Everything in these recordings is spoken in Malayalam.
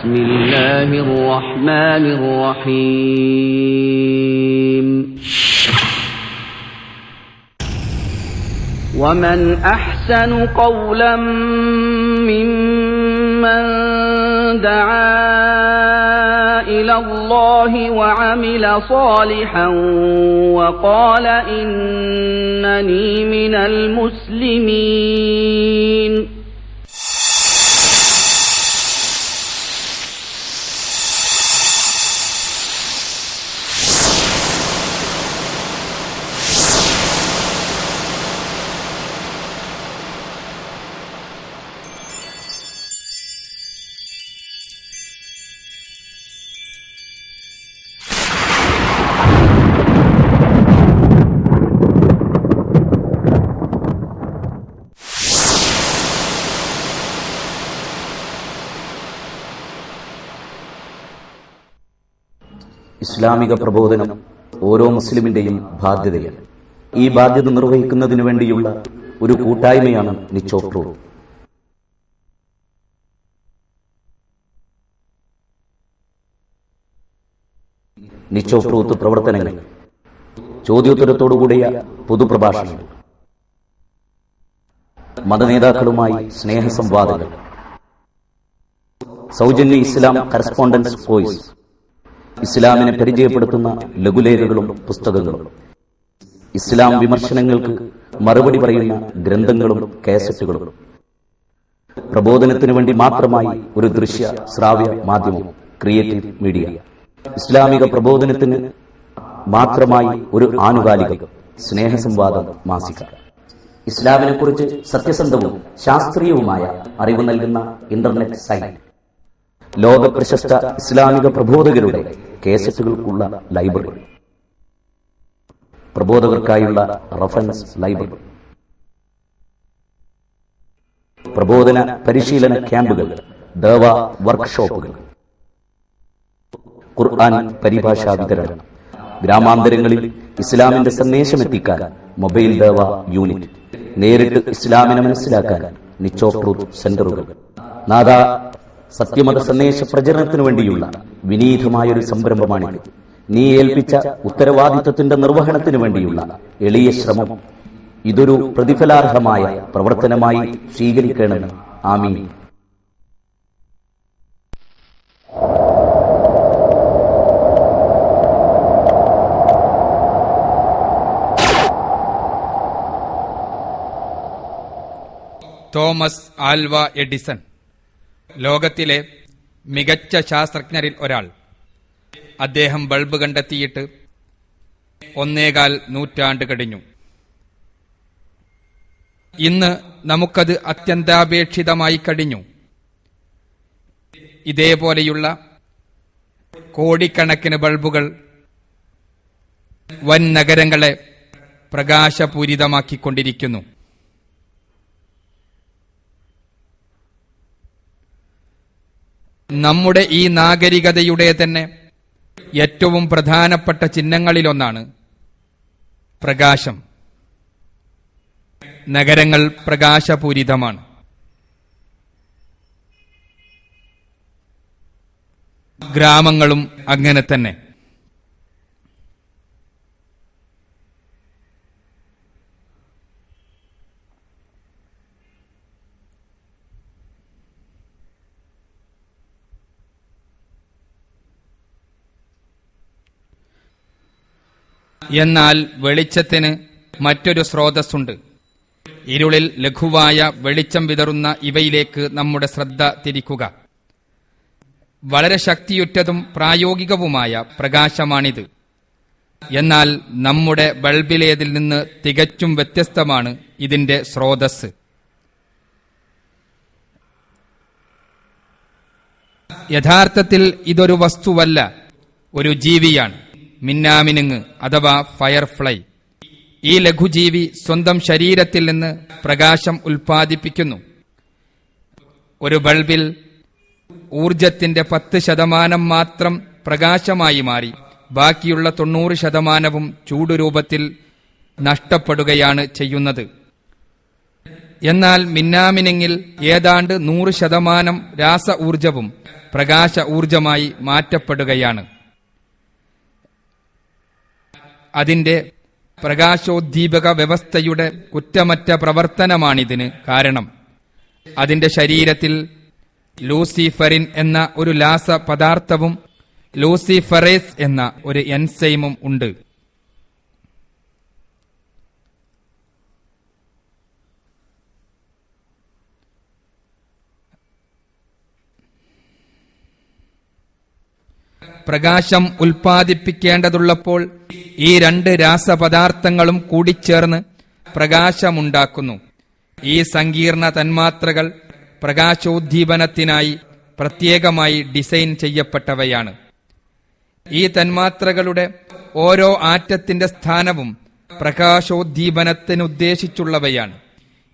ബിസ്മില്ലാഹിർ റഹ്മാനിർ റഹീം. വമൻ അഹ്സനു ഖൗലൻ മിമ്മൻ ദആ ഇലല്ലാഹി വഅമില സാലിഹൻ വഖാല ഇന്നനീ മിനൽ മുസ്ലിമീൻ. ഇസ്ലാമിക പ്രബോധനം ഓരോ മുസ്ലിമിന്റെയും ബാധ്യതയാണ്. ഈ ബാധ്യത നിർവഹിക്കുന്നതിനു വേണ്ടിയുള്ള ഒരു കൂട്ടായ്മയാണ് Niche of truth. Niche of truth പ്രവർത്തനങ്ങൾ, ചോദ്യോത്തരത്തോടുകൂടിയ പൊതുപ്രഭാഷണങ്ങൾ, മതനേതാക്കളുമായി സ്നേഹസംവാദങ്ങൾ, സൗജന്യ ഇസ്ലാം കറസ്പോണ്ടൻസ് കോഴ്സ്, ഇസ്ലാമിനെ പരിചയപ്പെടുത്തുന്ന ലഘുലേഖകളും പുസ്തകങ്ങളും, ഇസ്ലാം വിമർശനങ്ങൾക്ക് മറുപടി പറയുന്ന ഗ്രന്ഥങ്ങളും കാസറ്റുകളും, പ്രബോധനത്തിനു വേണ്ടി മാത്രമായി ഒരു ദൃശ്യ ശ്രാവ്യ മാധ്യമം ക്രിയേറ്റീവ് മീഡിയ, ഇസ്ലാമിക പ്രബോധനത്തിന് മാത്രമായി ഒരു ആനുകാലിക സ്നേഹസംവാദം മാസിക, ഇസ്ലാമിനെക്കുറിച്ച് സത്യസന്ധവും ശാസ്ത്രീയവുമായ അറിവ് നൽകുന്ന ഇന്റർനെറ്റ് സൈറ്റ്, ലോക പ്രശസ്ത ഇസ്ലാമിക പ്രബോധകരുടെ കേസറ്റുകൾക്കുള്ള ലൈബ്രറി, പ്രബോധകർക്കായുള്ള റഫറൻസ് ലൈബ്രറി, പ്രബോധന പരിശീലന ക്യാമ്പുകൾ, ദഅവ വർക്ക്ഷോപ്പുകൾ, ഖുർആൻ പരിഭാഷാ വിതരണം, ഗ്രാമാന്തരങ്ങളിൽ ഇസ്ലാമിന്റെ സന്ദേശമെത്തിക്കാൻ മൊബൈൽ ദഅവ യൂണിറ്റ്, നേരിട്ട് ഇസ്ലാമിനെ മനസ്സിലാക്കാൻ നിച്ച് ഓഫ് ട്രൂത്ത് സെന്ററുകൾ. നാദാ, സത്യമത സന്ദേശ പ്രചരണത്തിനു വേണ്ടിയുള്ള വിനീതമായൊരു സംരംഭമാണിത്. നീ ഏൽപ്പിച്ച ഉത്തരവാദിത്വത്തിന്റെ നിർവഹണത്തിനു വേണ്ടിയുള്ള എളിയ ശ്രമം ഇതൊരു പ്രതിഫലാർഹമായ പ്രവർത്തനമായി സ്വീകരിക്കണമെന്ന്. ആമീൻ. തോമസ് ആൽവ എഡിസൺ ലോകത്തിലെ മികച്ച ശാസ്ത്രജ്ഞരിൽ ഒരാൾ. അദ്ദേഹം ബൾബ് കണ്ടെത്തിയിട്ട് 1.25 നൂറ്റാണ്ട് കഴിഞ്ഞു. ഇന്ന് നമുക്കത് അത്യന്താപേക്ഷിതമായി കഴിഞ്ഞു. ഇതേപോലെയുള്ള കോടിക്കണക്കിന് ബൾബുകൾ വൻ നഗരങ്ങളെ പ്രകാശപൂരിതമാക്കിക്കൊണ്ടിരിക്കുന്നു. നമ്മുടെ ഈ നാഗരികതയുടെ തന്നെ ഏറ്റവും പ്രധാനപ്പെട്ട ചിഹ്നങ്ങളിലൊന്നാണ് പ്രകാശം. നഗരങ്ങൾ പ്രകാശപൂരിതമാണ്. ഗ്രാമങ്ങളും അങ്ങനെ തന്നെ. എന്നാൽ വെളിച്ചത്തിന് മറ്റൊരു സ്രോതസ്സുണ്ട്. ഇരുളിൽ ലഘുവായ വെളിച്ചം വിതറുന്ന ഇവയിലേക്ക് നമ്മുടെ ശ്രദ്ധ തിരിക്കുക. വളരെ ശക്തിയുറ്റതും പ്രായോഗികവുമായ പ്രകാശമാണിത്. എന്നാൽ നമ്മുടെ ബൾബിലേതിൽ നിന്ന് തികച്ചും വ്യത്യസ്തമാണ് ഇതിന്റെ സ്രോതസ്. യഥാർത്ഥത്തിൽ ഇതൊരു വസ്തുവല്ല, ഒരു ജീവിയാണ്. മിന്നാമിനുങ്ങ് അഥവാ ഫയർഫ്ലൈ. ഈ ലഘുജീവി സ്വന്തം ശരീരത്തിൽ നിന്ന് പ്രകാശം ഉൽപ്പാദിപ്പിക്കുന്നു. ഒരു ബൾബിൽ ഊർജത്തിന്റെ 10% മാത്രം പ്രകാശമായി മാറി ബാക്കിയുള്ള 90% ചൂടുരൂപത്തിൽ നഷ്ടപ്പെടുകയാണ് ചെയ്യുന്നത്. എന്നാൽ മിന്നാമിനുങ്ങിൽ ഏതാണ്ട് 100% രാസ ഊർജവും പ്രകാശ ഊർജമായി മാറ്റപ്പെടുകയാണ്. അതിന്റെ പ്രകാശോദ്ദീപക വ്യവസ്ഥയുടെ കുറ്റമറ്റ പ്രവർത്തനമാണിതിന് കാരണം. അതിന്റെ ശരീരത്തിൽ ലൂസിഫറിൻ എന്ന ഒരു രാസപദാർത്ഥവും ലൂസിഫറേസ് എന്ന ഒരു എൻസൈമും ഉണ്ട്. പ്രകാശം ഉൽപ്പാദിപ്പിക്കേണ്ടതുള്ളപ്പോൾ ഈ രണ്ട് രാസപദാർത്ഥങ്ങളും കൂടിച്ചേർന്ന് പ്രകാശമുണ്ടാക്കുന്നു. ഈ സങ്കീർണ തന്മാത്രകൾ പ്രകാശോദ്ദീപനത്തിനായി പ്രത്യേകമായി ഡിസൈൻ ചെയ്യപ്പെട്ടവയാണ്. ഈ തന്മാത്രകളുടെ ഓരോ ആറ്റത്തിന്റെ സ്ഥാനവും പ്രകാശോദ്ദീപനത്തിനുദ്ദേശിച്ചുള്ളവയാണ്.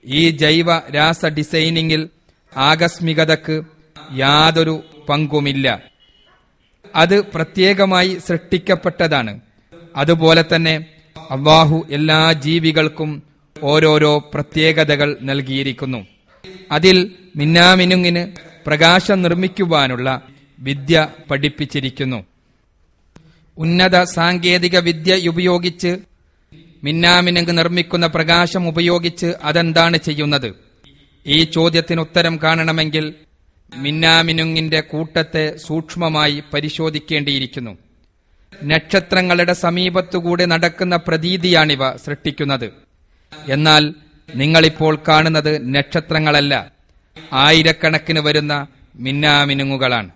ഈ ജൈവ രാസ ഡിസൈനിങ്ങിൽ ആകസ്മികതയ്ക്ക് യാതൊരു പങ്കുമില്ല. അത് പ്രത്യേകമായി സൃഷ്ടിക്കപ്പെട്ടതാണ്. അതുപോലെ തന്നെ അല്ലാഹു എല്ലാ ജീവികൾക്കും ഓരോരോ പ്രത്യേകതകൾ നൽകിയിരിക്കുന്നു. അതിൽ മിന്നാമിനുങ്ങിന് പ്രകാശം നിർമ്മിക്കുവാനുള്ള വിദ്യ പഠിപ്പിച്ചിരിക്കുന്നു. ഉന്നത സാങ്കേതിക വിദ്യ ഉപയോഗിച്ച് മിന്നാമിനുങ്ങ് നിർമ്മിക്കുന്ന പ്രകാശം ഉപയോഗിച്ച് അതെന്താണ് ചെയ്യുന്നത്? ഈ ചോദ്യത്തിന് ഉത്തരം കാണണമെങ്കിൽ മിന്നാമിനുങ്ങിന്റെ കൂട്ടത്തെ സൂക്ഷ്മമായി പരിശോധിക്കേണ്ടിയിരിക്കുന്നു. നക്ഷത്രങ്ങളുടെ സമീപത്തുകൂടെ നടക്കുന്ന പ്രതീതിയാണിവ സൃഷ്ടിക്കുന്നത്. എന്നാൽ നിങ്ങളിപ്പോൾ കാണുന്നത് നക്ഷത്രങ്ങളല്ല, ആയിരക്കണക്കിന് വരുന്ന മിന്നാമിനുങ്ങുകളാണ്.